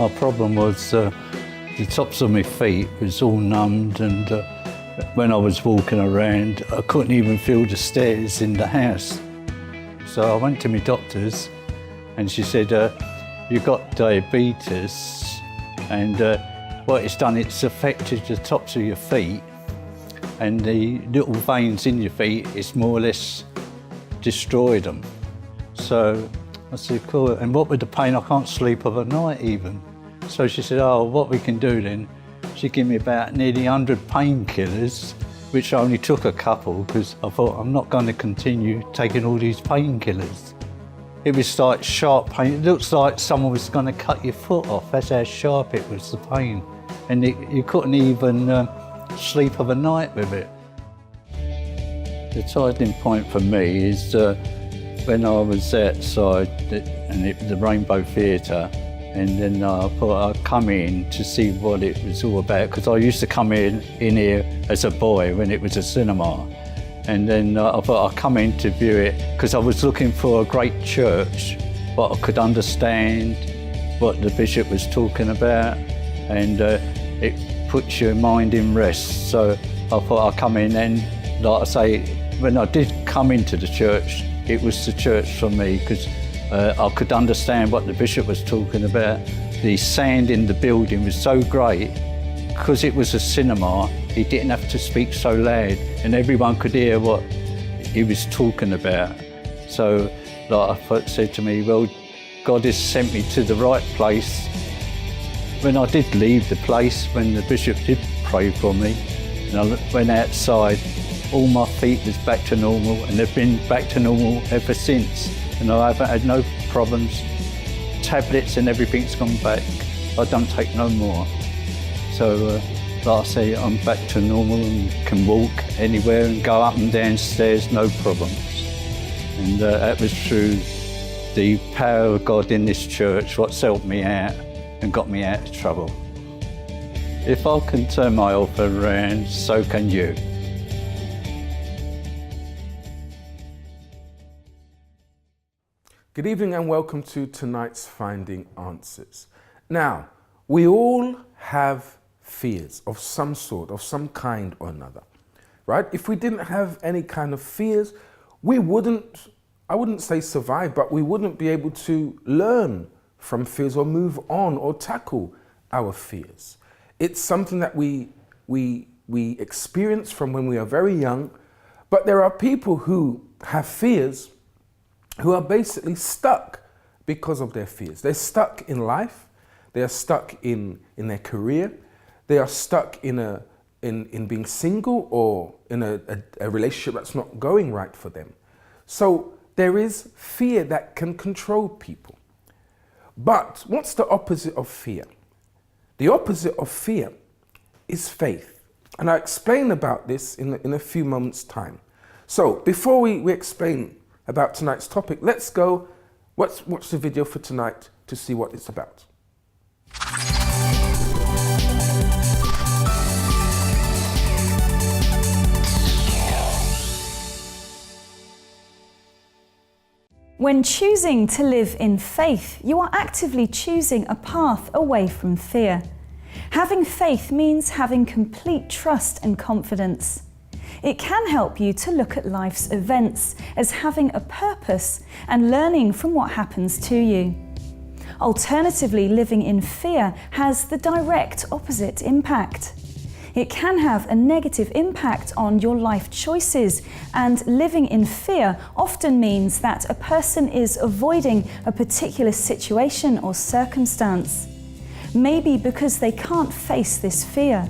My problem was the tops of my feet was all numbed, and when I was walking around, I couldn't even feel the stairs in the house. So I went to my doctor's, and she said, "You've got diabetes, and what it's done, it's affected the tops of your feet, and the little veins in your feet, it's more or less destroyed them." So I said, "Cool, and what with the pain, I can't sleep overnight even." So she said, "Oh, what we can do then," she gave me about nearly 100 painkillers, which I only took a couple because I thought I'm not going to continue taking all these painkillers. It was like sharp pain. It looks like someone was going to cut your foot off. That's how sharp it was, the pain. And you couldn't even sleep overnight with it. The turning point for me is when I was outside the Rainbow Theatre, and then I thought I'd come in to see what it was all about, because I used to come in here as a boy when it was a cinema. And then I thought I'd come in to view it because I was looking for a great church, but I could understand what the bishop was talking about, and it puts your mind in rest. So I thought I'd come in, and like I say, when I did come into the church, it was the church for me, because I could understand what the bishop was talking about. The sound in the building was so great, because it was a cinema, he didn't have to speak so loud, and everyone could hear what he was talking about. So like I said to me, well, God has sent me to the right place. When I did leave the place, when the bishop did pray for me, and I went outside, all my feet was back to normal, and they've been back to normal ever since. And I haven't had no problems. Tablets and everything's gone back. I don't take no more. So like I say, I'm back to normal and can walk anywhere and go up and down stairs, no problems. And that was through the power of God in this church, what's helped me out and got me out of trouble. If I can turn my health around, so can you. Good evening and welcome to tonight's Finding Answers. Now, we all have fears of some sort, of some kind or another, right? If we didn't have any kind of fears, we wouldn't, I wouldn't say survive, but we wouldn't be able to learn from fears or move on or tackle our fears. It's something that we experience from when we are very young, but there are people who have fears who are basically stuck because of their fears. They're stuck in life, they are stuck in their career, they are stuck in being single or in a relationship that's not going right for them. So there is fear that can control people. But what's the opposite of fear? The opposite of fear is faith. And I'll explain about this in a few moments' time. So before we explain about tonight's topic, let's go watch the video for tonight to see what it's about. When choosing to live in faith, you are actively choosing a path away from fear. Having faith means having complete trust and confidence. It can help you to look at life's events as having a purpose and learning from what happens to you. Alternatively, living in fear has the direct opposite impact. It can have a negative impact on your life choices, and living in fear often means that a person is avoiding a particular situation or circumstance, maybe because they can't face this fear.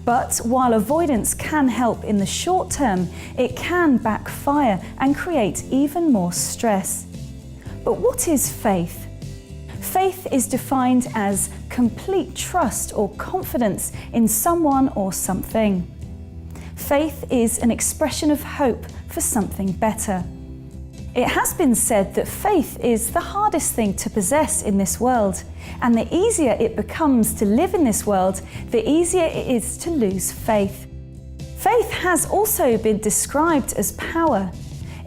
But while avoidance can help in the short term, it can backfire and create even more stress. But what is faith? Faith is defined as complete trust or confidence in someone or something. Faith is an expression of hope for something better. It has been said that faith is the hardest thing to possess in this world, and the easier it becomes to live in this world, the easier it is to lose faith. Faith has also been described as power.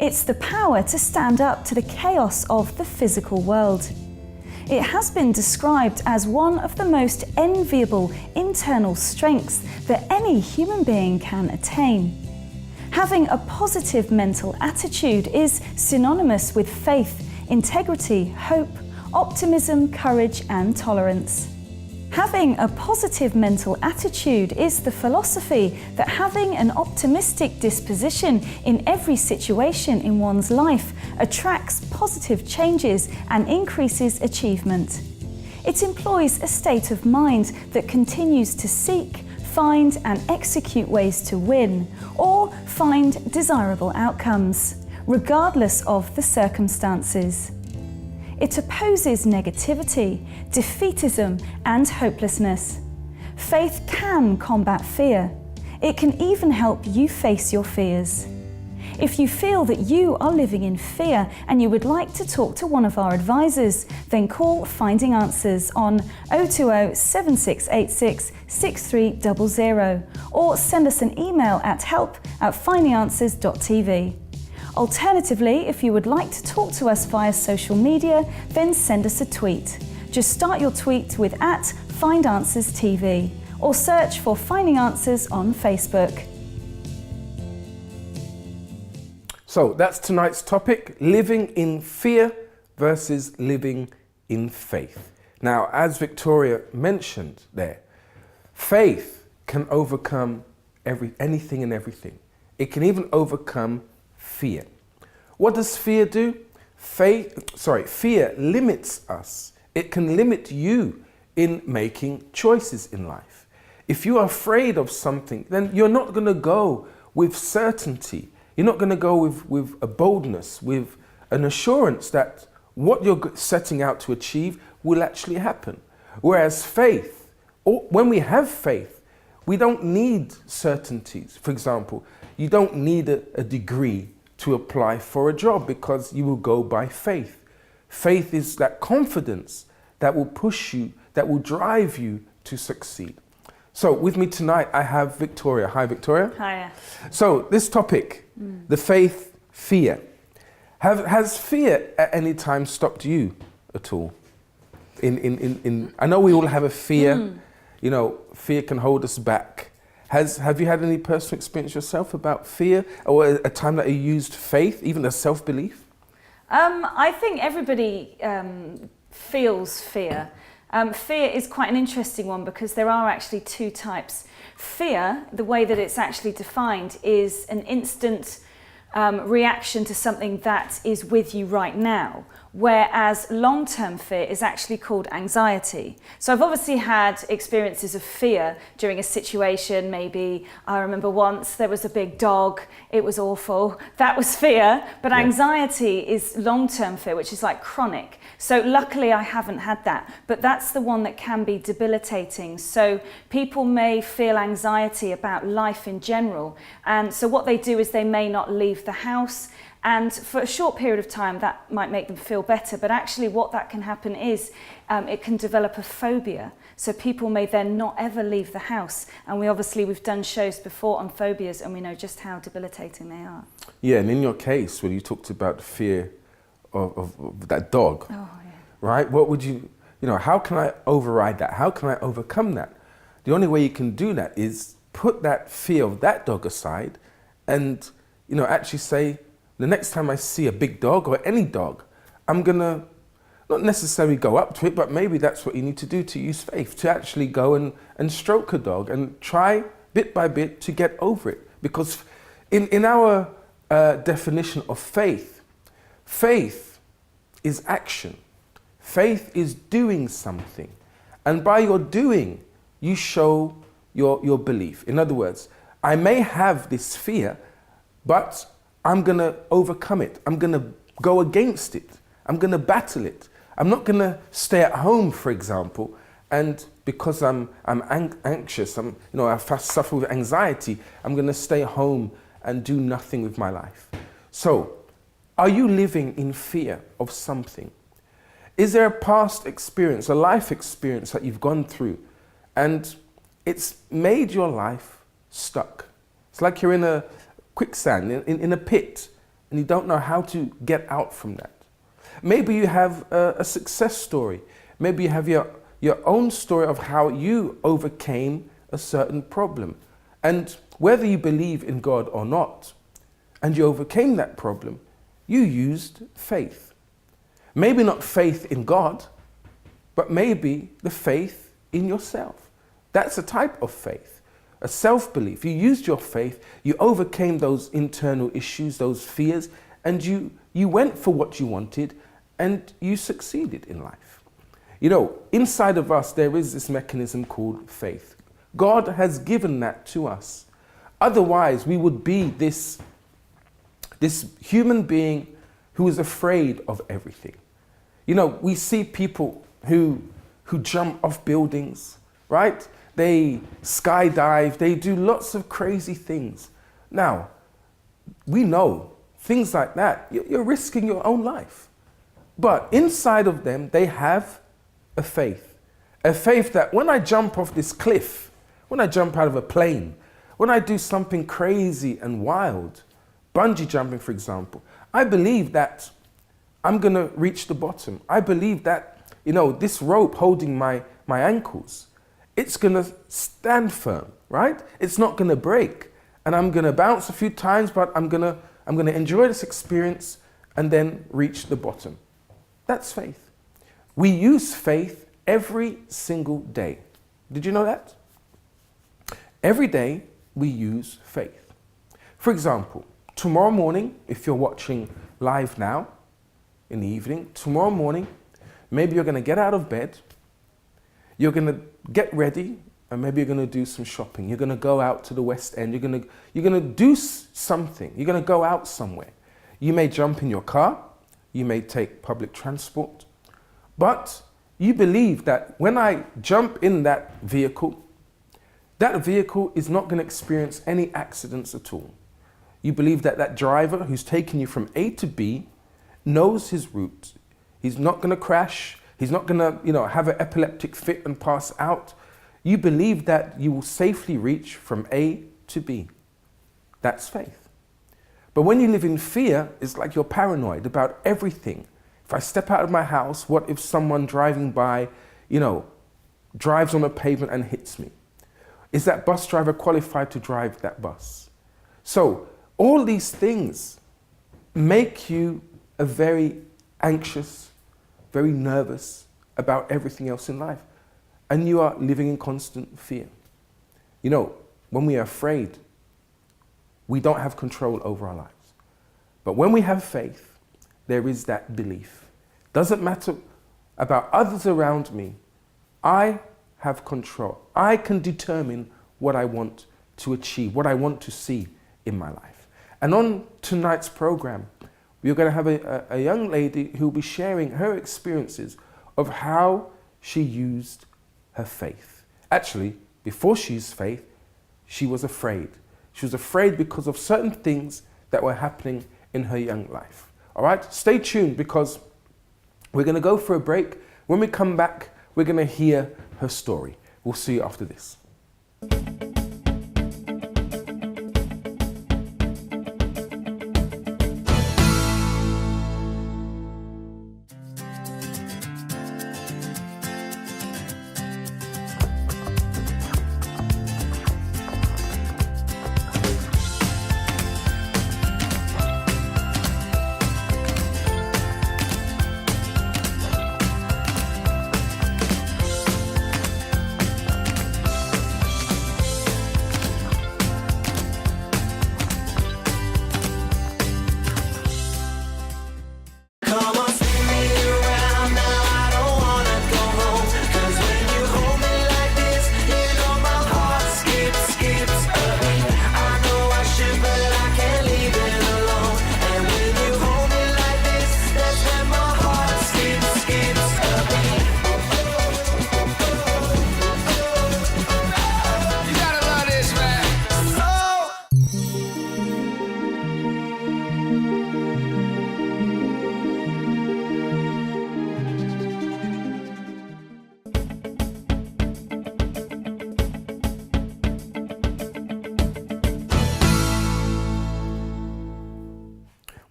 It's the power to stand up to the chaos of the physical world. It has been described as one of the most enviable internal strengths that any human being can attain. Having a positive mental attitude is synonymous with faith, integrity, hope, optimism, courage, and tolerance. Having a positive mental attitude is the philosophy that having an optimistic disposition in every situation in one's life attracts positive changes and increases achievement. It employs a state of mind that continues to seek, find and execute ways to win or find desirable outcomes, regardless of the circumstances. It opposes negativity, defeatism, and hopelessness. Faith can combat fear. It can even help you face your fears. If you feel that you are living in fear and you would like to talk to one of our advisors, then call Finding Answers on 020 7686 6300 or send us an email at help@findinganswers.tv. Alternatively, if you would like to talk to us via social media, then send us a tweet. Just start your tweet with @FindAnswersTV or search for Finding Answers on Facebook. So that's tonight's topic, living in fear versus living in faith. Now, as Victoria mentioned there, faith can overcome anything and everything. It can even overcome fear. What does fear do? Fear limits us. It can limit you in making choices in life. If you are afraid of something, then you're not going to go with certainty. You're not going to go with a boldness, with an assurance that what you're setting out to achieve will actually happen. Whereas faith, when we have faith, we don't need certainties. For example, you don't need a degree to apply for a job because you will go by faith. Faith is that confidence that will push you, that will drive you to succeed. So with me tonight, I have Victoria. Hi, Victoria. Hiya. So this topic, the faith, fear. Has fear at any time stopped you at all? I know we all have a fear. You know, fear can hold us back. Have you had any personal experience yourself about fear or a time that you used faith, even a self-belief? I think everybody feels fear. Fear is quite an interesting one because there are actually two types. Fear, the way that it's actually defined, is an instant reaction to something that is with you right now, whereas long-term fear is actually called anxiety. So I've obviously had experiences of fear during a situation. Maybe I remember once there was a big dog, it was awful, that was fear, but anxiety is long-term fear, which is like chronic. So luckily I haven't had that, but that's the one that can be debilitating. So people may feel anxiety about life in general, and so what they do is they may not leave the house, and for a short period of time that might make them feel better, but actually what that can happen is it can develop a phobia. So people may then not ever leave the house, and we've done shows before on phobias and we know just how debilitating they are. Yeah, and in your case, when you talked about the fear of that dog, right? What would how can I override that? How can I overcome that? The only way you can do that is put that fear of that dog aside and, actually say, the next time I see a big dog or any dog, I'm gonna not necessarily go up to it, but maybe that's what you need to do to use faith, to actually go and stroke a dog and try bit by bit to get over it. Because in our definition of faith, faith is action. Faith is doing something. And by your doing, you show your belief. In other words, I may have this fear, but I'm going to overcome it. I'm going to go against it. I'm going to battle it. I'm not going to stay at home, for example, and because I'm anxious, I suffer with anxiety, I'm going to stay home and do nothing with my life. So, are you living in fear of something? Is there a past experience, a life experience that you've gone through and it's made your life stuck? It's like you're in a quicksand, in a pit, and you don't know how to get out from that. Maybe you have a success story Maybe you have your own story of how you overcame a certain problem. And whether you believe in God or not, and you overcame that problem, you used faith. Maybe not faith in God, but maybe the faith in yourself. That's a type of faith, a self-belief. You used your faith, you overcame those internal issues, those fears, and you went for what you wanted, and you succeeded in life. You know, inside of us, there is this mechanism called faith. God has given that to us. Otherwise, we would be this human being who is afraid of everything. You know, we see people who jump off buildings, right? They skydive, they do lots of crazy things. Now, we know things like that, you're risking your own life. But inside of them, they have a faith that when I jump off this cliff, when I jump out of a plane, when I do something crazy and wild, bungee jumping, for example, I believe that I'm going to reach the bottom. I believe that, you know, this rope holding my ankles, it's going to stand firm, right? It's not going to break. And I'm going to bounce a few times, but I'm going to enjoy this experience and then reach the bottom. That's faith. We use faith every single day. Did you know that? Every day we use faith. For example, tomorrow morning, if you're watching live now in the evening, tomorrow morning, maybe you're going to get out of bed, you're going to get ready, and maybe you're going to do some shopping. You're going to go out to the West End. You're going to do something. You're going to go out somewhere. You may jump in your car. You may take public transport. But you believe that when I jump in that vehicle is not going to experience any accidents at all. You believe that that driver who's taking you from A to B knows his route. He's not going to crash. He's not going to, you know, have an epileptic fit and pass out. You believe that you will safely reach from A to B. That's faith. But when you live in fear, it's like you're paranoid about everything. If I step out of my house, what if someone driving by, you know, drives on a pavement and hits me? Is that bus driver qualified to drive that bus? So all these things make you a very anxious, very nervous about everything else in life. And you are living in constant fear. You know, when we are afraid, we don't have control over our lives. But when we have faith, there is that belief. Doesn't matter about others around me. I have control. I can determine what I want to achieve, what I want to see in my life. And on tonight's program, we're going to have a young lady who will be sharing her experiences of how she used her faith. Actually, before she used faith, she was afraid. She was afraid because of certain things that were happening in her young life. All right, stay tuned because we're going to go for a break. When we come back, we're going to hear her story. We'll see you after this.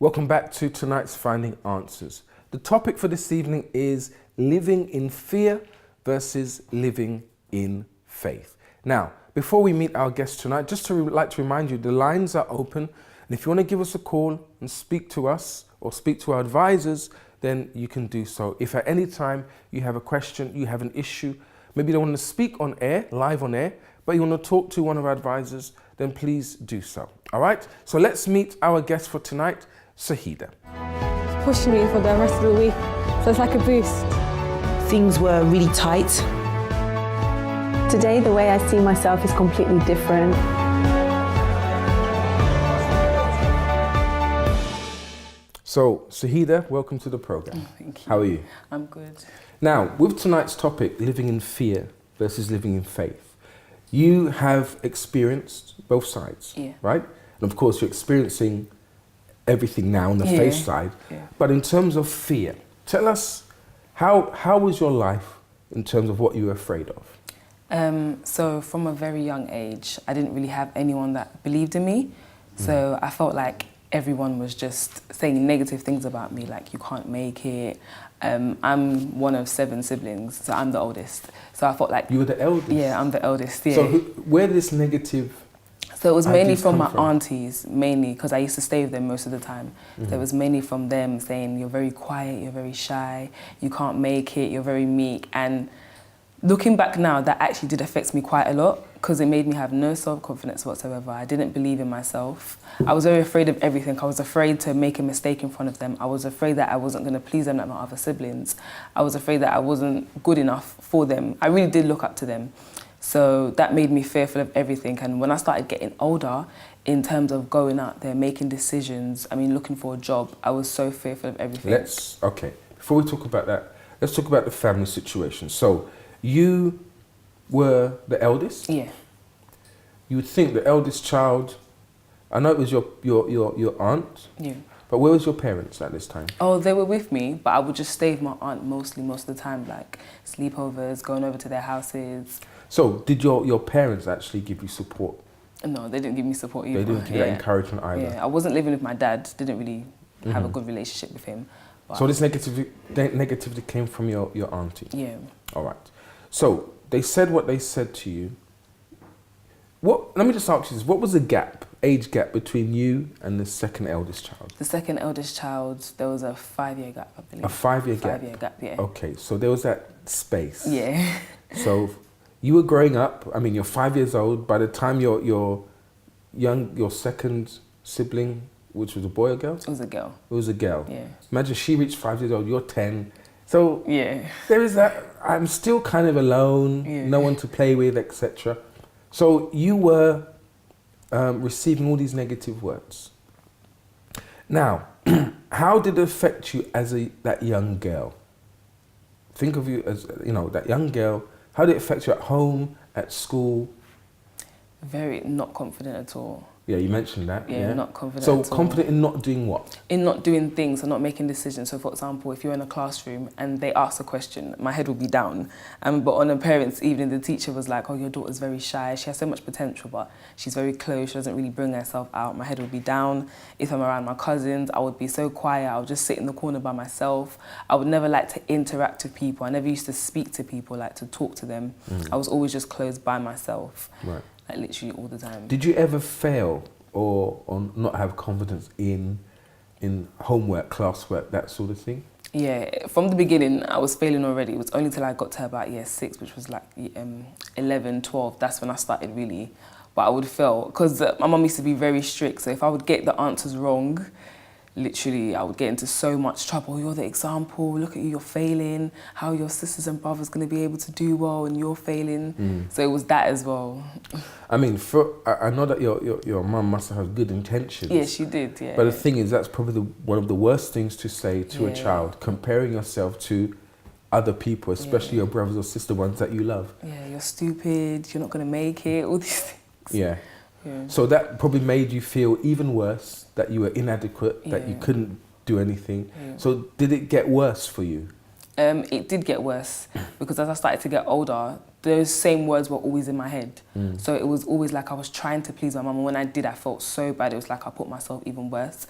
Welcome back to tonight's Finding Answers. The topic for this evening is living in fear versus living in faith. Now, before we meet our guest tonight, just to like to remind you, the lines are open. And if you want to give us a call and speak to us or speak to our advisors, then you can do so. If at any time you have a question, you have an issue, maybe you don't want to speak on air, live on air, but you want to talk to one of our advisors, then please do so. All right? So let's meet our guest for tonight, Saheeda. It's pushing me for the rest of the week, so it's like a boost. Things were really tight. Today, the way I see myself is completely different. So, Saheeda, welcome to the program. Thank you. How are you? I'm good. Now, with tonight's topic, living in fear versus living in faith, you have experienced both sides, Yeah. right? And of course, you're experiencing everything now on the faith side. Yeah. But in terms of fear, tell us, how was your life in terms of what you were afraid of? So from a very young age, I didn't really have anyone that believed in me. So I felt like everyone was just saying negative things about me, like you can't make it. I'm one of 7 siblings, so I'm the oldest. So I felt like... You were the eldest? Yeah, I'm the eldest, yeah. So where did this negative... So it was mainly ideas from come my from? aunties, mainly, because I used to stay with them most of the time. So it was mainly from them saying, you're very quiet, you're very shy, you can't make it, you're very meek. And looking back now, that actually did affect me quite a lot, because it made me have no self-confidence whatsoever. I didn't believe in myself. I was very afraid of everything. I was afraid to make a mistake in front of them. I was afraid that I wasn't going to please them like my other siblings. I was afraid that I wasn't good enough for them. I really did look up to them. So that made me fearful of everything. And when I started getting older, in terms of going out there, making decisions, I mean, looking for a job, I was so fearful of everything. Okay, before we talk about that, let's talk about the family situation. So you were the eldest? Yeah. You would think the eldest child, I know it was your aunt, Yeah. but where was your parents at this time? Oh, they were with me, but I would just stay with my aunt most of the time, like sleepovers, going over to their houses. So did your parents actually give you support? No, they didn't give me support either. They didn't give you that encouragement either? Yeah, I wasn't living with my dad, didn't really have a good relationship with him. But So this negativity came from your auntie? yeah. All right. So they said what they said to you. Let me just ask you this. What was the age gap between you and the second eldest child? The second eldest child, there was a 5-year gap, I believe. A 5-year gap? 5-year gap, yeah. Okay, so there was that space. Yeah. So you were growing up, I mean, you're 5 years old. By the time your second sibling, which was a boy or girl? It was a girl. It was a girl. Yeah. Imagine she reached 5 years old, you're 10. So Yeah. there is that, I'm still kind of alone, Yeah. no one to play with, etc. So you were receiving all these negative words. Now, how did it affect you as that young girl? Think of you as, that young girl. How did it affect you at home, at school? Very not confident at all. Yeah, you mentioned that. Yeah, not confident So at all. confident in not doing what? In not doing things and not making decisions. So for example, if you're in a classroom and they ask a question, my head will be down. But on a parents' evening, the teacher was like, oh, your daughter's very shy. She has so much potential, but she's very closed. She doesn't really bring herself out. My head would be down. If I'm around my cousins, I would be so quiet. I would just sit in the corner by myself. I would never like to interact with people. I never used to speak to people, like to talk to them. I was always just closed by myself. Right. Like literally all the time. Did you ever fail or not have confidence in homework, classwork, that sort of thing? Yeah, from the beginning, I was failing already. It was only till I got to about year 6, which was like 11, 12. That's when I started really. But I would fail because my mum used to be very strict. So if I would get the answers wrong, literally, I would get into so much trouble. You're the example. Look at you, you're failing. How are your sisters and brothers going to be able to do well and you're failing? So it was that as well. I mean, I know that your mum must have good intentions. Yeah, she did, yeah. But the thing is, that's probably one of the worst things to say to a child, comparing yourself to other people, especially your brothers or sister ones that you love. Yeah, you're stupid, you're not going to make it, all these things. Yeah. Yeah. So that probably made you feel even worse, that you were inadequate, that you couldn't do anything. Yeah. So did it get worse for you? It did get worse because as I started to get older, those same words were always in my head. So it was always like I was trying to please my mum, and when I did, I felt so bad. It was like I put myself even worse.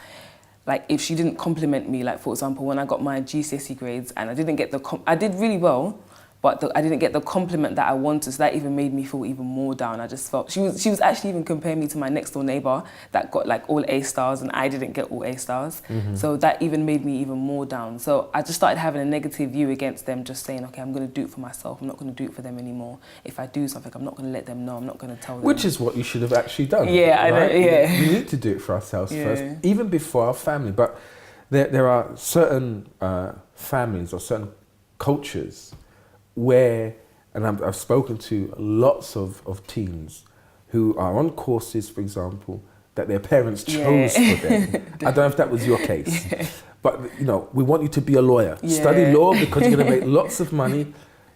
like if she didn't compliment me, like for example, when I got my GCSE grades and I didn't get I did really well, but I didn't get the compliment that I wanted, so that even made me feel even more down. I just felt, she was actually even comparing me to my next door neighbour that got like all A stars and I didn't get all A stars. So that even made me even more down. So I just started having a negative view against them, just saying, okay, I'm going to do it for myself. I'm not going to do it for them anymore. If I do something, I'm not going to let them know. I'm not going to tell them. Which is what you should have actually done. Yeah, I know, yeah. We need to do it for ourselves first, even before our family. But there are certain families or certain cultures where, and I've spoken to lots of teens who are on courses, for example, that their parents chose for them. I don't know if that was your case. But, you know, we want you to be a lawyer. Study law because you're going to make lots of money.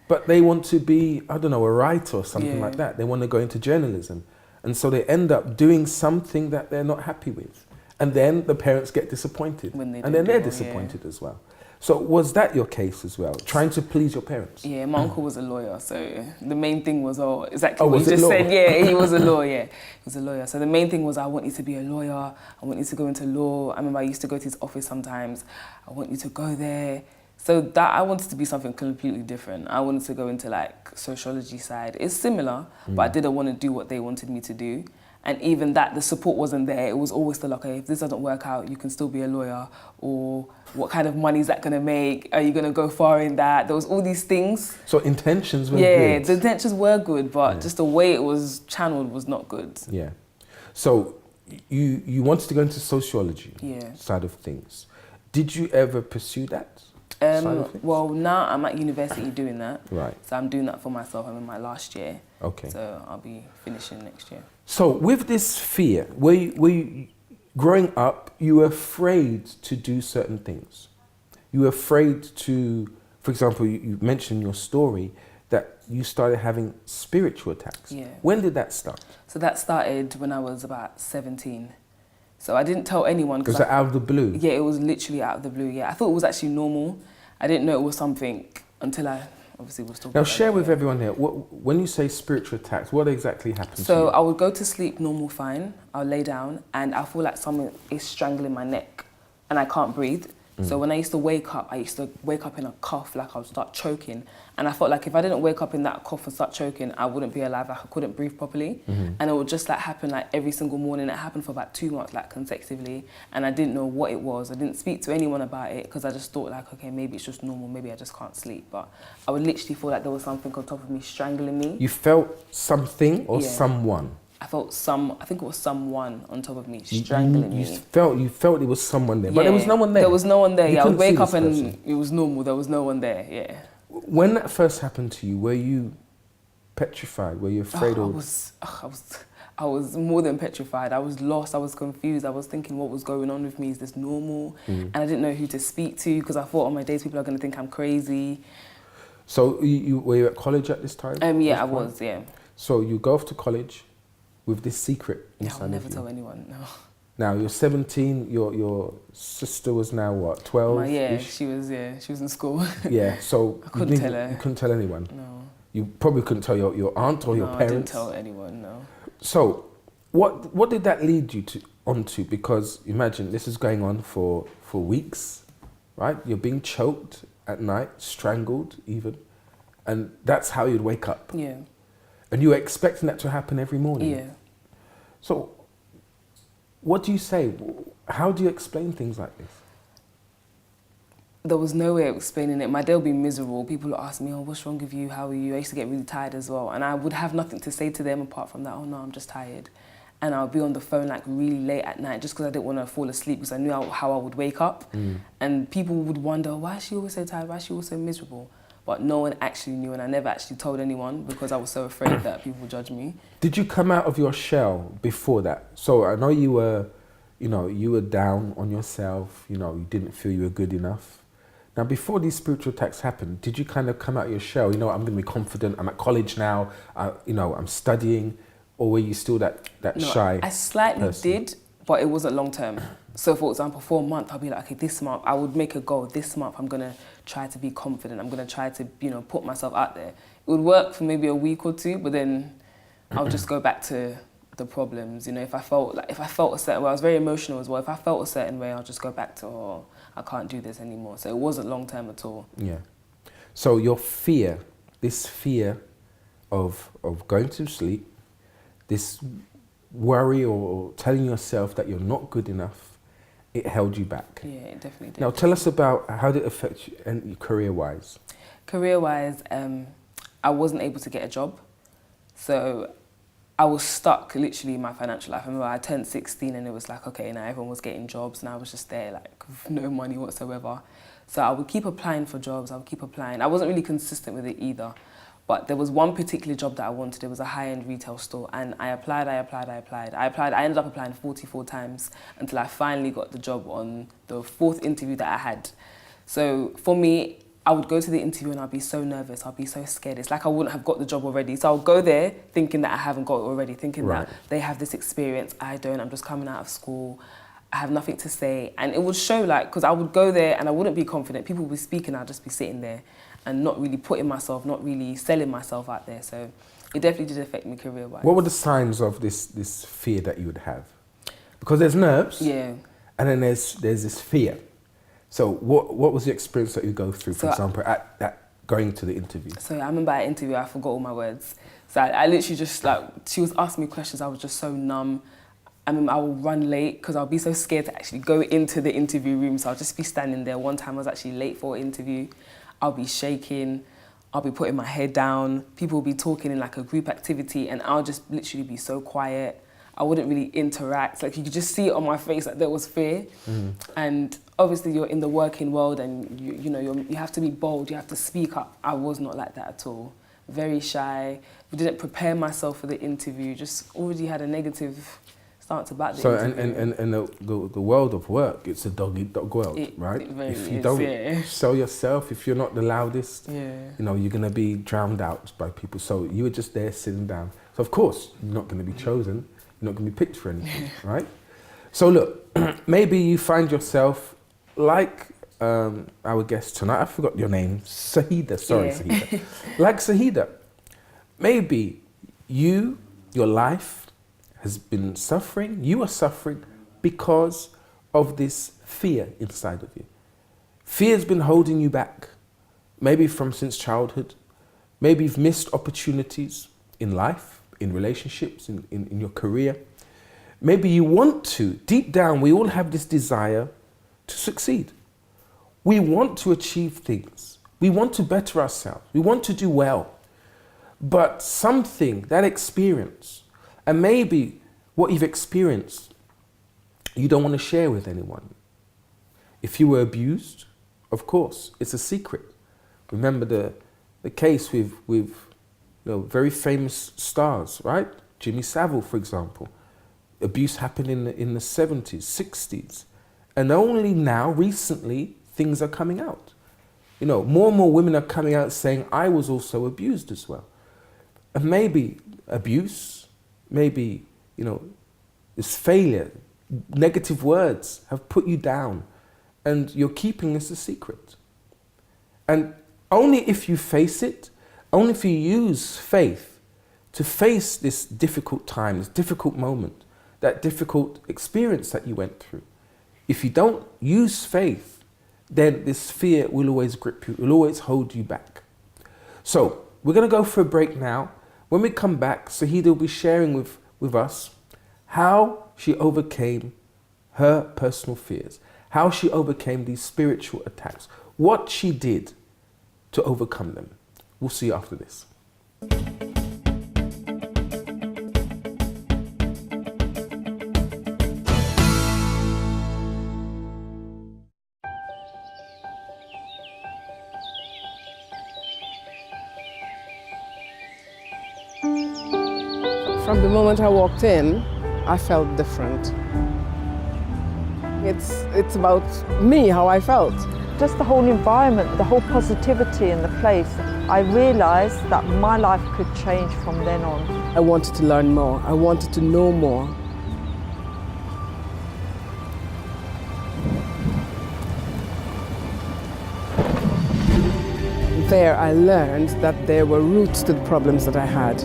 But they want to be, I don't know, a writer or something like that. They want to go into journalism. And so they end up doing something that they're not happy with. And then the parents get disappointed. And then they're disappointed as well. So was that your case as well, trying to please your parents? Yeah, my uncle was a lawyer, so the main thing was, exactly what you just said. Yeah, he was a lawyer. He was a lawyer. So the main thing was, I want you to be a lawyer. I want you to go into law. I remember I used to go to his office sometimes. I want you to go there. So that I wanted to be something completely different. I wanted to go into like sociology side. It's similar, but I didn't want to do what they wanted me to do. And even that, the support wasn't there. It was always still, okay, if this doesn't work out, you can still be a lawyer. Or what kind of money is that going to make? Are you going to go far in that? There was all these things. So intentions were good. Yeah, the intentions were good, but just the way it was channeled was not good. Yeah. So you wanted to go into sociology side of things. Did you ever pursue that? Well, now I'm at university doing that. Right. So I'm doing that for myself. I'm in my last year. Okay. So I'll be finishing next year. So with this fear, were you growing up, you were afraid to do certain things? You were afraid to, for example, you mentioned in your story that you started having spiritual attacks. Yeah. When did that start? So that started when I was about 17. So I didn't tell anyone. Was it out of the blue? Yeah, it was literally out of the blue, yeah. I thought it was actually normal. I didn't know it was something until I obviously was talking Now about share it. with everyone here, when you say spiritual attacks, what exactly happened to you? So I would go to sleep normal fine, I'll lay down and I feel like someone is strangling my neck and I can't breathe. So when I used to wake up in a cough, like I would start choking. And I felt like if I didn't wake up in that cough and start choking, I wouldn't be alive, I couldn't breathe properly. And it would just like happen like every single morning. It happened for about 2 months, like consecutively. And I didn't know what it was. I didn't speak to anyone about it because I just thought like, okay, maybe it's just normal, maybe I just can't sleep. But I would literally feel like there was something on top of me strangling me. You felt something or someone? I felt I think it was someone on top of me, strangling me. You felt it was someone there, but there was no one there? There was no one there, You I would couldn't see wake up this and person? it was normal, there was no one there, yeah. When that first happened to you, were you petrified? Were you afraid? I was more than petrified. I was lost, I was confused. I was thinking what was going on with me, is this normal? And I didn't know who to speak to because I thought on my days people are going to think I'm crazy. So were you at college at this time? Yeah, I was, yeah. So you go off to college with this secret inside I'll never of you. tell anyone, no. Now you're 17, your sister was now what, 12? She was in school. Yeah, so I couldn't tell her. You couldn't tell anyone? No. You probably couldn't tell your aunt or your parents? I didn't tell anyone, no. So what did that lead you onto? Because imagine this is going on for weeks, right? You're being choked at night, strangled even, and that's how you'd wake up. Yeah. And you were expecting that to happen every morning. Yeah. So what do you say? How do you explain things like this? There was no way of explaining it. My day would be miserable. People would ask me, oh, what's wrong with you? How are you? I used to get really tired as well. And I would have nothing to say to them apart from that, oh no, I'm just tired. And I would be on the phone like really late at night just because I didn't want to fall asleep because I knew how I would wake up. And people would wonder, why is she always so tired? Why is she always so miserable? But no one actually knew, and I never actually told anyone because I was so afraid that people would judge me. Did you come out of your shell before that? So I know you were down on yourself, you didn't feel you were good enough. Now, before these spiritual attacks happened, did you kind of come out of your shell? I'm going to be confident, I'm at college now, I'm studying, or were you still that shy I slightly person? did, but it wasn't long term. So for example, for a month, I'll be like, okay, this month, I would make a goal. This month, I'm going to try to be confident. I'm going to try to, put myself out there. It would work for maybe a week or two, but then I'll just go back to the problems. You know, if I felt a certain way, I was very emotional as well. If I felt a certain way, I'll just go back to, oh, I can't do this anymore. So it wasn't long term at all. Yeah. So your fear, this fear of going to sleep, this worry or telling yourself that you're not good enough, it held you back. Yeah, it definitely did. Now tell us about how did it affect you and career-wise? Career-wise, I wasn't able to get a job. So I was stuck literally in my financial life. I remember I turned 16 and it was like, okay, now everyone was getting jobs and I was just there like with no money whatsoever. So I would keep applying for jobs, I would keep applying. I wasn't really consistent with it either. But there was one particular job that I wanted. It was a high-end retail store and I applied. I ended up applying 44 times until I finally got the job on the 4th interview that I had. So for me, I would go to the interview and I'd be so nervous, I'd be so scared. It's like I wouldn't have got the job already. So I would go there thinking that I haven't got it already, thinking that they have this experience, I don't, I'm just coming out of school, I have nothing to say. And it would show like, because I would go there and I wouldn't be confident. People would be speaking, I'd just be sitting there and not really putting myself, not really selling myself out there. So it definitely did affect me career-wise. What were the signs of this fear that you would have? Because there's nerves, yeah, and then there's this fear. So what was the experience that you go through, for example, at going to the interview? So I remember at interview, I forgot all my words. So I literally just like, she was asking me questions, I was just so numb. I mean, I would run late because I'll be so scared to actually go into the interview room. So I'll just be standing there. One time I was actually late for an interview. I'll be shaking, I'll be putting my head down. People will be talking in like a group activity and I'll just literally be so quiet. I wouldn't really interact. Like you could just see it on my face that there was fear. And obviously you're in the working world and you have to be bold, you have to speak up. I was not like that at all. Very shy, didn't prepare myself for the interview, just already had a negative stance about the interview. And the world of work, it's a dog-eat-dog world, right? If you don't sell yourself, if you're not the loudest, you're going to be drowned out by people. So you were just there sitting down. So of course, you're not going to be chosen. You're not going to be picked for anything, right? So look, maybe you find yourself like our guest tonight, I forgot your name, Saheeda, sorry Saheeda. Like Saheeda, maybe your life has been suffering, you are suffering because of this fear inside of you. Fear has been holding you back, maybe since childhood. Maybe you've missed opportunities in life, in relationships, in your career. Maybe you want to, deep down, we all have this desire to succeed. We want to achieve things. We want to better ourselves. We want to do well. But something, that experience, and maybe what you've experienced, you don't want to share with anyone. If you were abused, of course, it's a secret. Remember the case with very famous stars, right? Jimmy Savile, for example. Abuse happened in the 70s, 60s. And only now, recently, things are coming out. More and more women are coming out saying, I was also abused as well. And maybe abuse, maybe, this failure, negative words have put you down and you're keeping this a secret. And only if you face it, only if you use faith to face this difficult time, this difficult moment, that difficult experience that you went through. If you don't use faith, then this fear will always grip you, will always hold you back. So we're going to go for a break now. When we come back, Saheeda will be sharing with us how she overcame her personal fears, how she overcame these spiritual attacks, what she did to overcome them. We'll see you after this. From the moment I walked in, I felt different. It's about me, how I felt. Just the whole environment, the whole positivity in the place. I realised that my life could change from then on. I wanted to learn more. I wanted to know more. There I learned that there were roots to the problems that I had.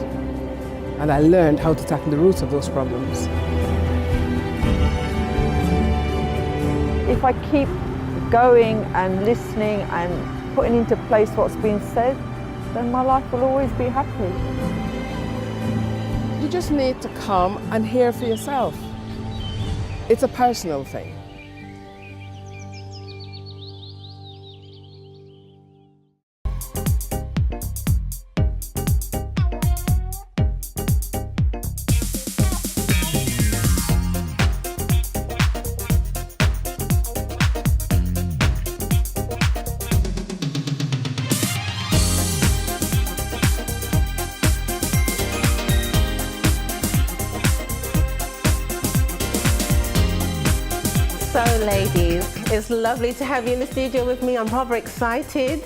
And I learned how to tackle the roots of those problems. If I keep going and listening and putting into place what's been said, then my life will always be happy. You just need to come and hear for yourself. It's a personal thing. So ladies, it's lovely to have you in the studio with me. I'm rather excited.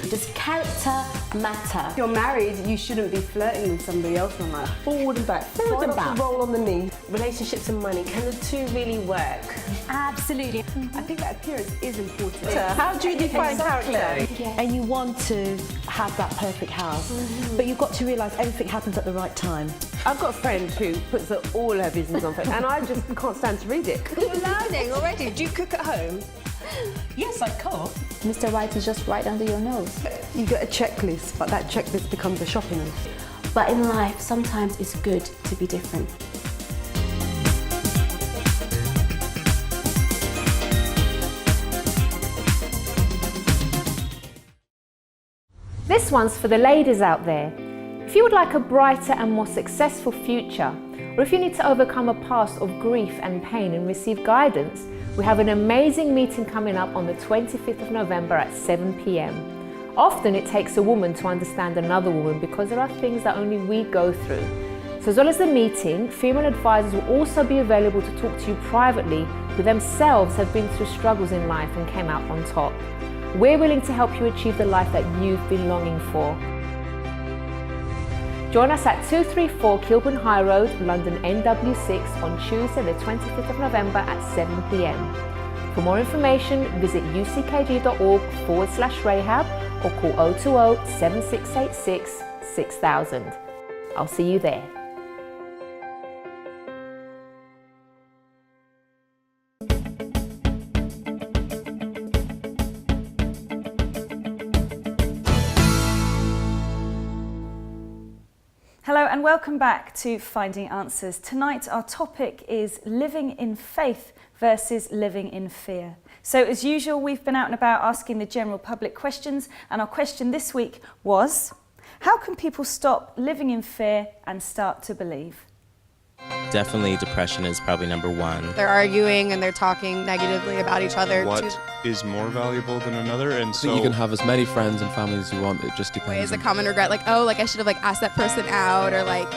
Does character matter? If you're married, you shouldn't be flirting with somebody else on that. Forward and back. Forward and back. Roll on the knee. Relationships and money, can the two really work? Absolutely. I think that appearance is important. How do you define character? And you want to have that perfect house, but you've got to realise everything happens at the right time. I've got a friend who puts all her business on Facebook, and I just can't stand to read it. You're learning already. Do you cook at home? Yes, I cook. Mr. Right is just right under your nose. You get a checklist, but that checklist becomes a shopping list. But in life, sometimes it's good to be different. This one's for the ladies out there. If you would like a brighter and more successful future, or if you need to overcome a past of grief and pain and receive guidance, we have an amazing meeting coming up on the 25th of November at 7 p.m. Often it takes a woman to understand another woman because there are things that only we go through. So as well as the meeting, female advisors will also be available to talk to you privately who themselves have been through struggles in life and came out on top. We're willing to help you achieve the life that you've been longing for. Join us at 234 Kilburn High Road, London NW6 on Tuesday the 25th of November at 7 p.m. For more information, visit uckg.org/Rahab or call 020 7686 6000. I'll see you there. Hello and welcome back to Finding Answers. Tonight our topic is living in faith versus living in fear. So as usual, we've been out and about asking the general public questions, and our question this week was, how can people stop living in fear and start to believe? Definitely depression is probably number one. They're arguing and they're talking negatively about each other. What is more valuable than another? And so you can have as many friends and family as you want. It just depends. Is a common regret, like, oh, like I should have like asked that person out, or like.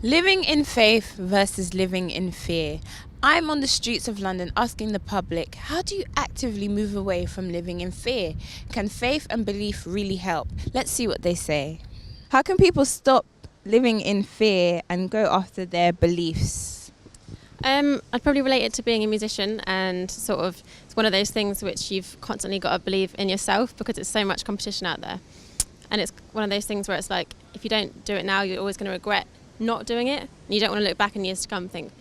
Living in faith versus living in fear. I'm on the streets of London asking the public, how do you actively move away from living in fear? Can faith and belief really help? Let's see what they say. How can people stop living in fear and go after their beliefs? I'd probably relate it to being a musician, and sort of it's one of those things which you've constantly got to believe in yourself because it's so much competition out there. And it's one of those things where it's like, if you don't do it now, you're always going to regret not doing it. And you don't want to look back in years to come and think,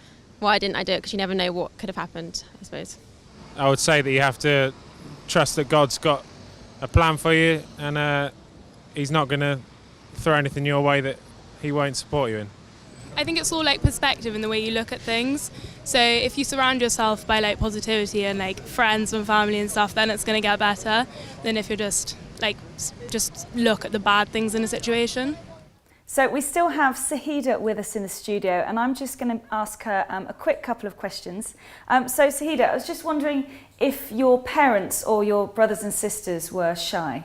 why didn't I do it? Because you never know what could have happened, I suppose. I would say that you have to trust that God's got a plan for you, and he's not going to throw anything your way that he won't support you in. I think it's all like perspective and the way you look at things. So if you surround yourself by like positivity and like friends and family and stuff, then it's going to get better than if you're just look at the bad things in a situation. So we still have Saheeda with us in the studio, and I'm just going to ask her a quick couple of questions. So Saheeda, I was just wondering if your parents or your brothers and sisters were shy.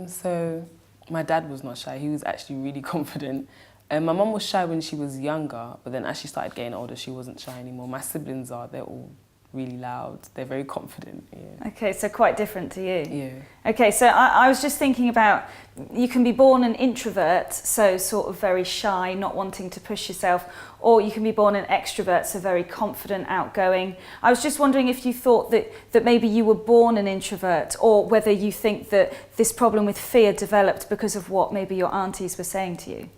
So my dad was not shy. He was actually really confident. My mum was shy when she was younger, but then as she started getting older, she wasn't shy anymore. My siblings they're all really loud. They're very confident. Yeah. Okay, so quite different to you. Yeah. Okay, so I was just thinking about, you can be born an introvert, so sort of very shy, not wanting to push yourself, or you can be born an extrovert, so very confident, outgoing. I was just wondering if you thought that maybe you were born an introvert, or whether you think that this problem with fear developed because of what maybe your aunties were saying to you.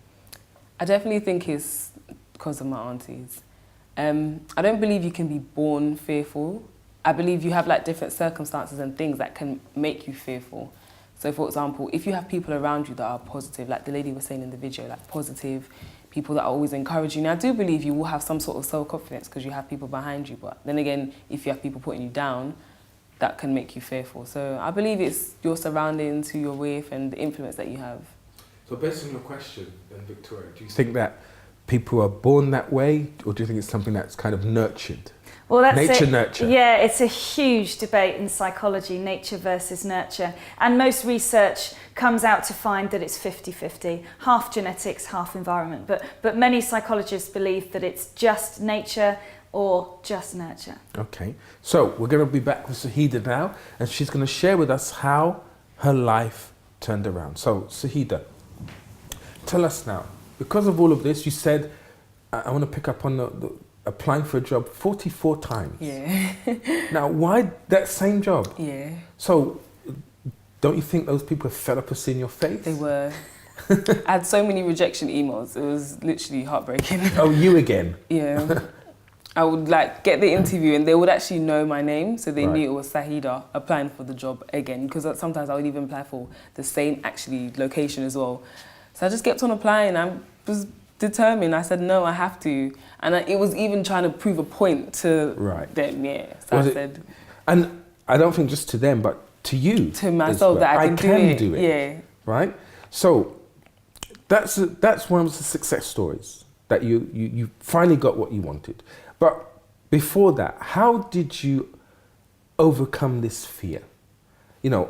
I definitely think it's because of my aunties. I don't believe you can be born fearful. I believe you have like different circumstances and things that can make you fearful. So for example, if you have people around you that are positive, like the lady was saying in the video, like positive, people that are always encouraging you, I do believe you will have some sort of self-confidence because you have people behind you. But then again, if you have people putting you down, that can make you fearful. So I believe it's your surroundings, who you're with, and the influence that you have. So based on your question, then Victoria, do you think that people are born that way, or do you think it's something that's kind of nurtured? Well, that's nature, nurture. Yeah, it's a huge debate in psychology, nature versus nurture. And most research comes out to find that it's 50-50, half genetics, half environment. But many psychologists believe that it's just nature or just nurture. Okay, so we're going to be back with Saheeda now, and she's going to share with us how her life turned around. So, Saheeda, tell us now, because of all of this, you said, I want to pick up on the applying for a job 44 times. Yeah. Now, why that same job? Yeah. So, don't you think those people have fed up a sin your faith? They were. I had so many rejection emails. It was literally heartbreaking. Oh, you again? Yeah. I would like get the interview and they would actually know my name, so they Right. knew it was Saheeda applying for the job again, because sometimes I would even apply for the same actually location as well. So I just kept on applying. I was determined. I said, no, I have to. And it was even trying to prove a point to them, yeah. So I said... And I don't think just to them, but to you. To myself, that I can do it. Yeah. Right? So that's one of the success stories, that you finally got what you wanted. But before that, how did you overcome this fear? You know,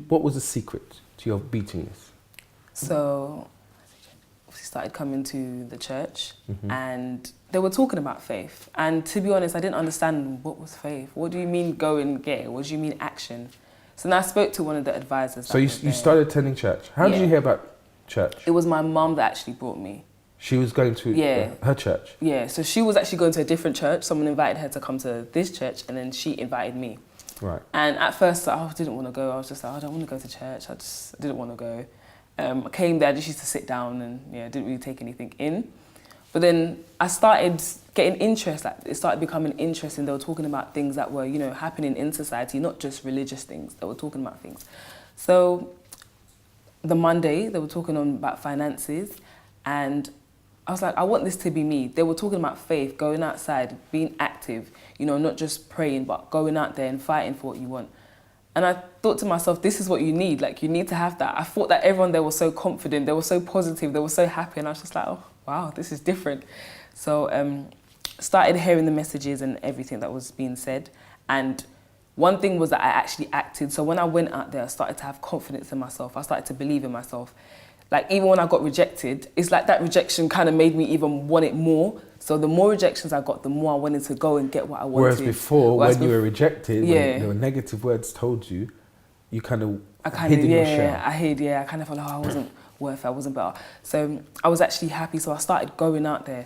what was the secret to your beating this? So we started coming to the church and they were talking about faith. And to be honest, I didn't understand what was faith. What do you mean go and get? What do you mean action? So then I spoke to one of the advisors. So you started attending church. How did you hear about church? It was my mum that actually brought me. She was going to her church? Yeah, so she was actually going to a different church. Someone invited her to come to this church and then she invited me. Right. And at first I didn't want to go. I was just like, I don't want to go to church. I didn't want to go. I came there, I just used to sit down and didn't really take anything in. But then I started getting interest, like it started becoming interesting. They were talking about things that were, happening in society, not just religious things. They were talking about things. So the Monday, they were talking about finances, and I was like, I want this to be me. They were talking about faith, going outside, being active, not just praying, but going out there and fighting for what you want. And I thought to myself, this is what you need. Like, you need to have that. I thought that everyone there was so confident, they were so positive, they were so happy. And I was just like, oh, wow, this is different. So started hearing the messages and everything that was being said. And one thing was that I actually acted. So when I went out there, I started to have confidence in myself. I started to believe in myself. Like, even when I got rejected, it's like that rejection kind of made me even want it more. So the more rejections I got, the more I wanted to go and get what I wanted. Whereas before, when you were rejected, when there were negative words told you, you kind of hid in your shell. I hid, I kind of felt like I wasn't worth it, I wasn't better. So I was actually happy, so I started going out there.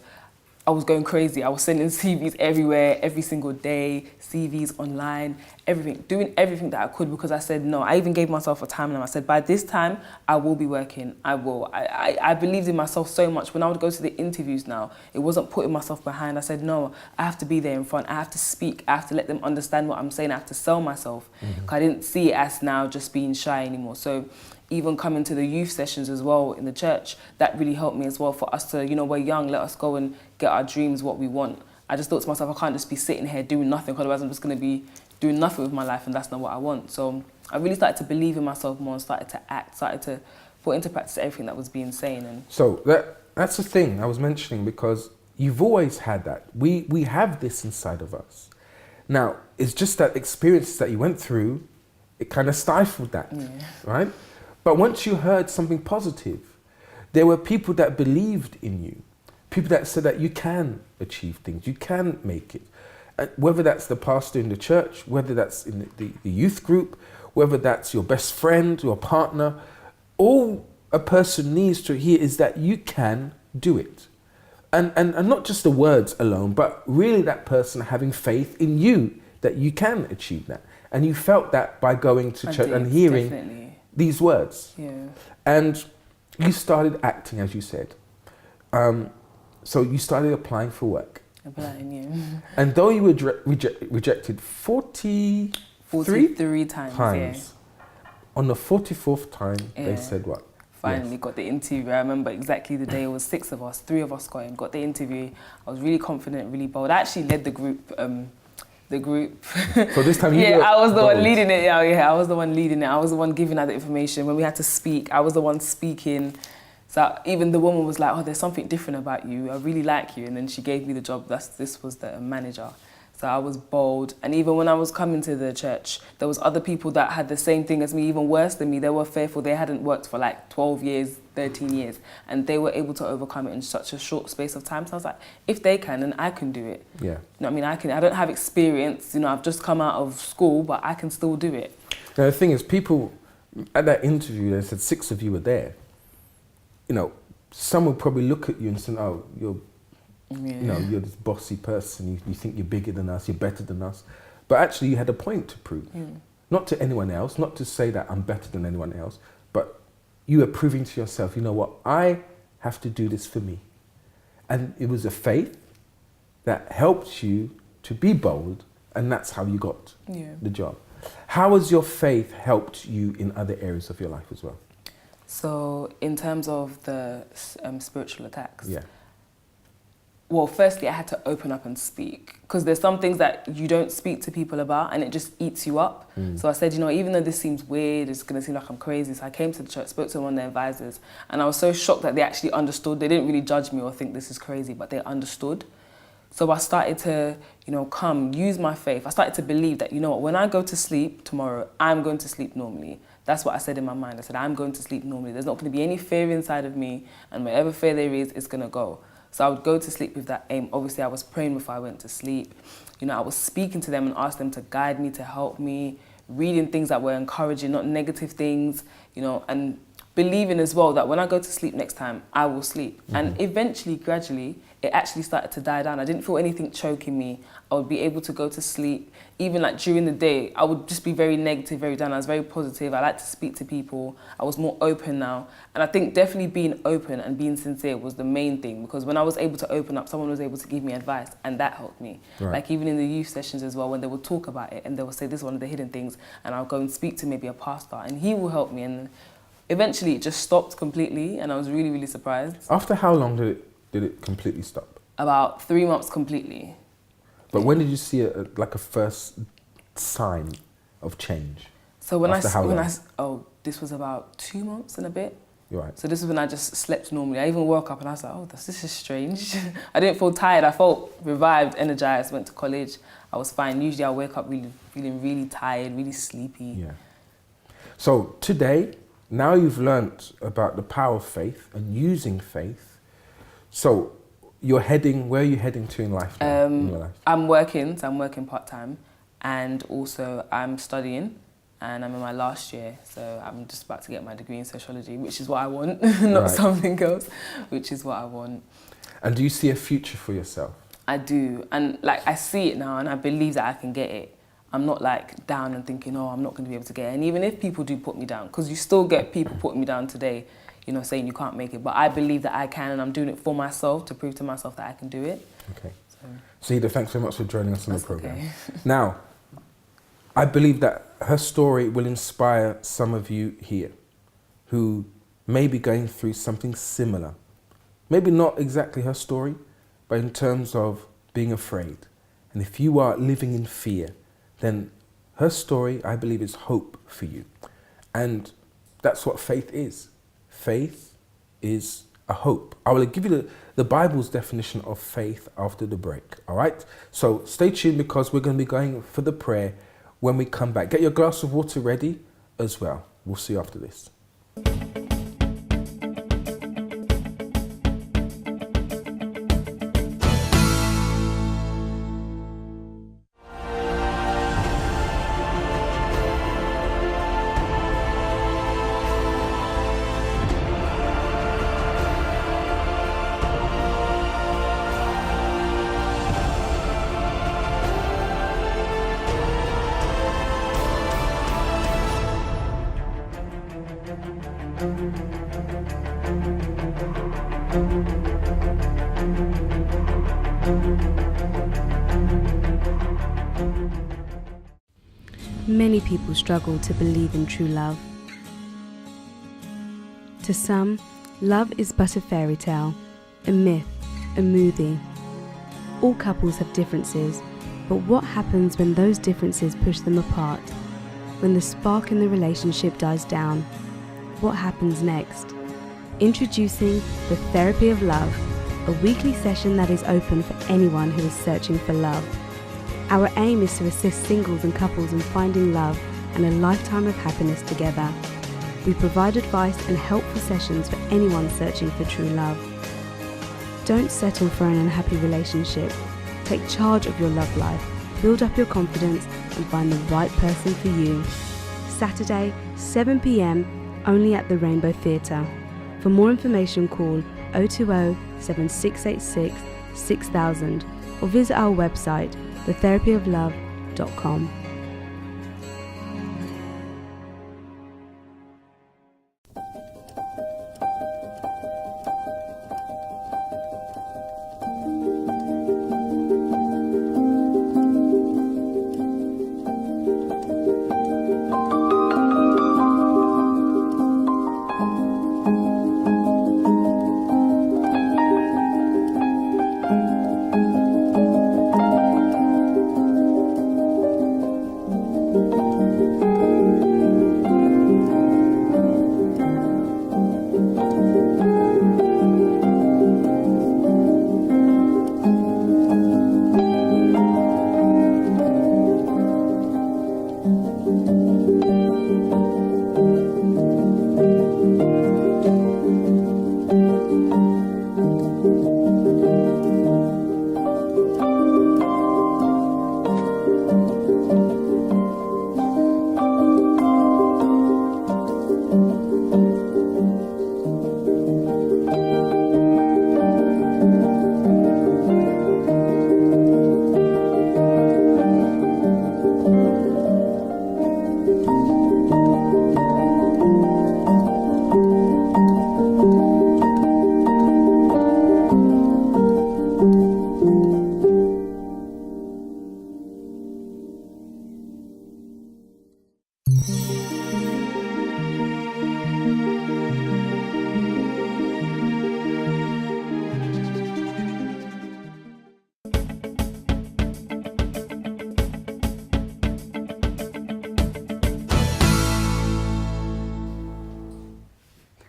I was going crazy. I was sending CVs everywhere, every single day, CVs online, everything, doing everything that I could, because I said no. I even gave myself a timeline. I said, by this time, I will be working. I will. I believed in myself so much. When I would go to the interviews now, it wasn't putting myself behind. I said, no, I have to be there in front. I have to speak. I have to let them understand what I'm saying. I have to sell myself. I didn't see it as now just being shy anymore. So even coming to the youth sessions as well in the church, that really helped me as well, for us to, we're young, let us go and get our dreams, what we want. I just thought to myself, I can't just be sitting here doing nothing, otherwise I'm just going to be doing nothing with my life, and that's not what I want. So I really started to believe in myself more and started to act, started to put into practice everything that was being said. And so that's the thing I was mentioning, because you've always had that. We have this inside of us. Now, it's just that experiences that you went through, it kind of stifled that, right? But once you heard something positive, there were people that believed in you, people that said that you can achieve things, you can make it. Whether that's the pastor in the church, whether that's in the youth group, whether that's your best friend, your partner, all a person needs to hear is that you can do it. And not just the words alone, but really that person having faith in you that you can achieve that. And you felt that by going to church and hearing these words. Yeah. And you started acting, as you said. So you started applying for work. Applying, yeah. And though you were rejected 43 times, yeah. On the 44th time, they said what? Finally got the interview. I remember exactly the day. It was 6 of us, 3 of us got the interview. I was really confident, really bold. I actually led the group. So this time you yeah, were I was the bold. one leading it. Yeah, I was the one leading it. I was the one giving out the information. When we had to speak, I was the one speaking. So even the woman was like, "Oh, there's something different about you. I really like you." And then she gave me the job. This was the manager. So I was bold. And even when I was coming to the church, there was other people that had the same thing as me, even worse than me. They were fearful. They hadn't worked for like 12 years, 13 years. And they were able to overcome it in such a short space of time. So I was like, if they can, then I can do it. Yeah. You know what I mean? I don't have experience. You know, I've just come out of school, but I can still do it. Now, the thing is, people, at that interview, they said 6 of you were there. You know, some would probably look at you and say, oh, you're you're this bossy person, you think you're bigger than us, you're better than us. But actually you had a point to prove. Not to anyone else, not to say that I'm better than anyone else, but you are proving to yourself, you know what, I have to do this for me. And it was a faith that helped you to be bold, and that's how you got the job. How has your faith helped you in other areas of your life as well? So in terms of the spiritual attacks, well, firstly, I had to open up and speak, because there's some things that you don't speak to people about and it just eats you up. So I said, you know, even though this seems weird, it's going to seem like I'm crazy. So I came to the church, spoke to one of their advisors, and I was so shocked that they actually understood. They didn't really judge me or think this is crazy, but they understood. So I started to, you know, use my faith. I started to believe that, you know what, when I go to sleep tomorrow, I'm going to sleep normally. That's what I said in my mind. I said, I'm going to sleep normally. There's not going to be any fear inside of me, and whatever fear there is, it's going to go. So I would go to sleep with that aim. Obviously, I was praying before I went to sleep. You know, I was speaking to them and asked them to guide me, to help me, reading things that were encouraging, not negative things, you know, and believing as well that when I go to sleep next time, I will sleep. And eventually, gradually, it actually started to die down. I didn't feel anything choking me. I would be able to go to sleep. Even like during the day, I would just be very negative, very down. I was very positive. I like to speak to people. I was more open now. And I think definitely being open and being sincere was the main thing, because when I was able to open up, someone was able to give me advice, and that helped me. Right. Like even in the youth sessions as well, when they would talk about it and they would say, this is one of the hidden things, and I'll go and speak to maybe a pastor and he will help me. And eventually it just stopped completely, and I was really, really surprised. After how long did it completely stop? About 3 months completely. But when did you see a first sign of change? So this was about 2 months and a bit. You're right. So this was when I just slept normally. I even woke up and I was like, oh, this is strange. I didn't feel tired. I felt revived, energized, went to college. I was fine. Usually I wake up feeling really tired, really sleepy. Yeah. So today, now you've learnt about the power of faith and using faith. So where are you heading to in life now, in your life? I'm working part-time, and also I'm studying, and I'm in my last year, so I'm just about to get my degree in sociology, which is what I want, not something else, which is what I want. And do you see a future for yourself? I do, and like I see it now, and I believe that I can get it. I'm not like down and thinking, oh, I'm not going to be able to get it. And even if people do put me down, because you still get people putting me down today, you know, saying you can't make it, but I believe that I can, and I'm doing it for myself, to prove to myself that I can do it. Okay. Saheeda, thanks very much for joining us on the program. Okay. Now, I believe that her story will inspire some of you here who may be going through something similar. Maybe not exactly her story, but in terms of being afraid. And if you are living in fear, then her story, I believe, is hope for you. And that's what faith is. Faith is a hope. I will give you the Bible's definition of faith after the break, all right? So stay tuned, because we're going to be going for the prayer when we come back. Get your glass of water ready as well. We'll see you after this. Many people struggle to believe in true love. To some, love is but a fairy tale, a myth, a movie. All couples have differences, but what happens when those differences push them apart? When the spark in the relationship dies down, what happens next? Introducing The Therapy of Love, a weekly session that is open for anyone who is searching for love. Our aim is to assist singles and couples in finding love and a lifetime of happiness together. We provide advice and helpful sessions for anyone searching for true love. Don't settle for an unhappy relationship. Take charge of your love life, build up your confidence and find the right person for you. Saturday, 7 p.m, only at the Rainbow Theatre. For more information, call 020 7686 6000 or visit our website thetherapyoflove.com.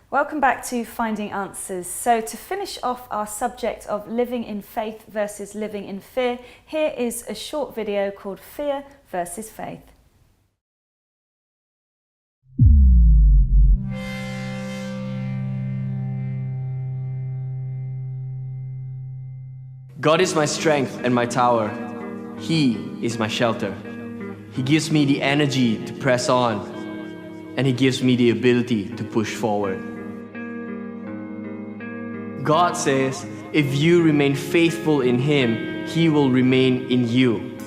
Welcome back to Finding Answers. So to finish off our subject of living in faith versus living in fear, here is a short video called Fear versus Faith. God is my strength and my tower. He is my shelter. He gives me the energy to press on, and He gives me the ability to push forward. God says, if you remain faithful in Him, He will remain in you.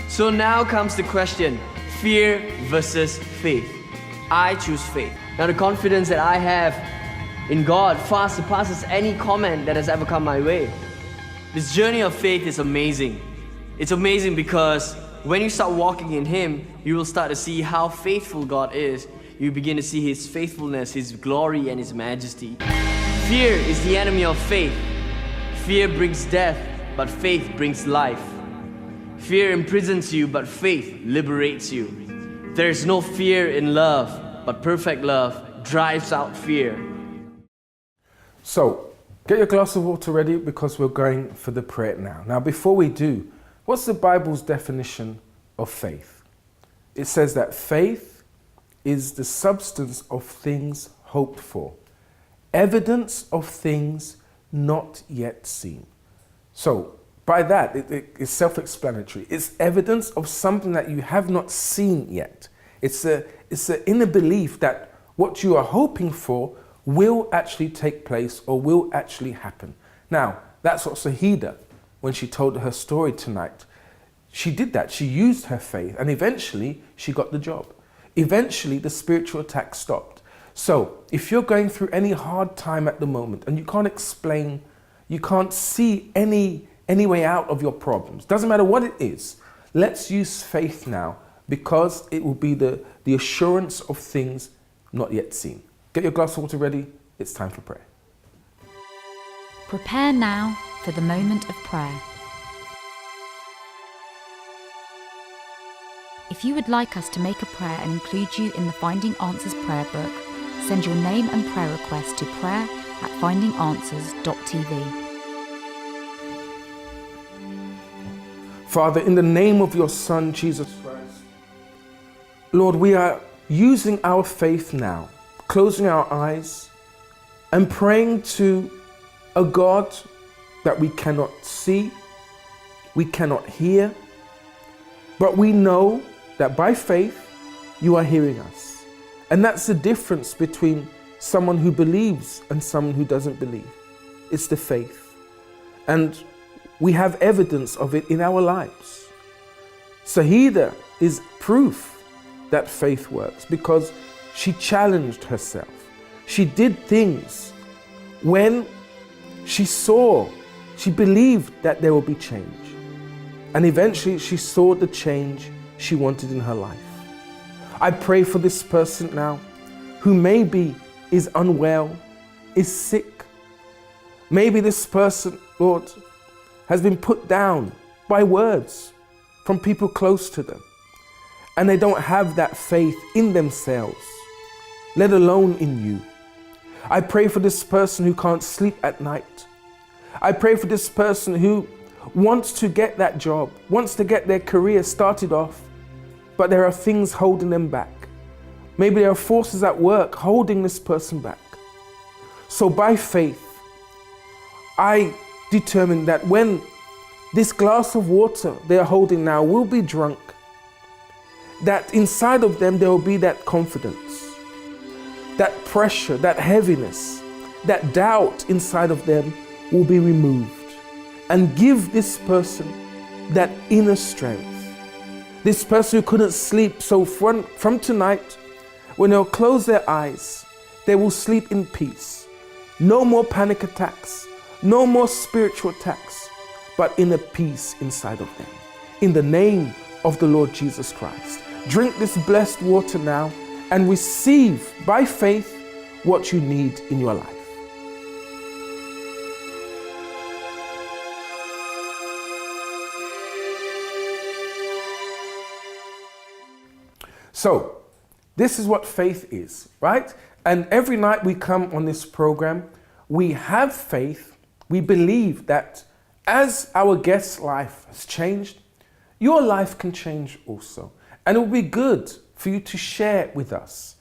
So now comes the question, fear versus faith. I choose faith. Now the confidence that I have in God far surpasses any comment that has ever come my way. This journey of faith is amazing. It's amazing because when you start walking in Him, you will start to see how faithful God is. You begin to see His faithfulness, His glory and His majesty. Fear is the enemy of faith. Fear brings death, but faith brings life. Fear imprisons you, but faith liberates you. There is no fear in love, but perfect love drives out fear. So, get your glass of water ready because we're going for the prayer now. Now, before we do, what's the Bible's definition of faith? It says that faith is the substance of things hoped for, evidence of things not yet seen. So, by that, it's self-explanatory. It's evidence of something that you have not seen yet. It's an inner belief that what you are hoping for will actually take place or will actually happen. Now, that's what Saheeda, when she told her story tonight, she did that. She used her faith, and eventually she got the job. Eventually the spiritual attack stopped. So if you're going through any hard time at the moment and you can't explain, you can't see any way out of your problems, doesn't matter what it is, let's use faith now, because it will be the assurance of things not yet seen. Get your glass of water ready. It's time for prayer. Prepare now for the moment of prayer. If you would like us to make a prayer and include you in the Finding Answers prayer book, send your name and prayer request to prayer@findinganswers.tv. Father, in the name of your Son, Jesus Christ, Lord, we are using our faith now, closing our eyes and praying to a God that we cannot see, we cannot hear, but we know that by faith you are hearing us. And that's the difference between someone who believes and someone who doesn't believe. It's the faith. And we have evidence of it in our lives. Saheeda is proof that faith works because she challenged herself. She did things when she believed that there will be change. And eventually she saw the change she wanted in her life. I pray for this person now who maybe is unwell, is sick. Maybe this person, Lord, has been put down by words from people close to them, and they don't have that faith in themselves, let alone in you. I pray for this person who can't sleep at night. I pray for this person who wants to get that job, wants to get their career started off, but there are things holding them back. Maybe there are forces at work holding this person back. So by faith, I determine that when this glass of water they are holding now will be drunk, that inside of them there will be that confidence, that pressure, that heaviness, that doubt inside of them will be removed, and give this person that inner strength. This person who couldn't sleep, so from tonight, when they'll close their eyes, they will sleep in peace. No more panic attacks, no more spiritual attacks, but inner peace inside of them. In the name of the Lord Jesus Christ, drink this blessed water now and receive by faith what you need in your life. So, this is what faith is, right? And every night we come on this program, we have faith, we believe that as our guest's life has changed, your life can change also. And it will be good for you to share with us,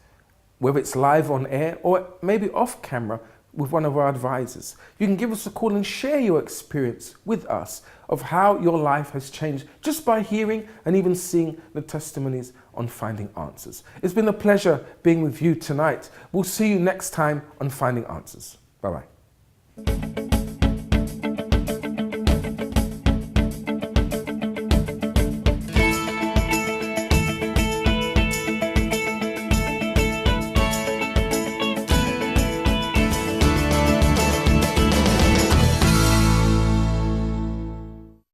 whether it's live on air or maybe off camera with one of our advisors. You can give us a call and share your experience with us of how your life has changed just by hearing and even seeing the testimonies on Finding Answers. It's been a pleasure being with you tonight. We'll see you next time on Finding Answers. Bye-bye.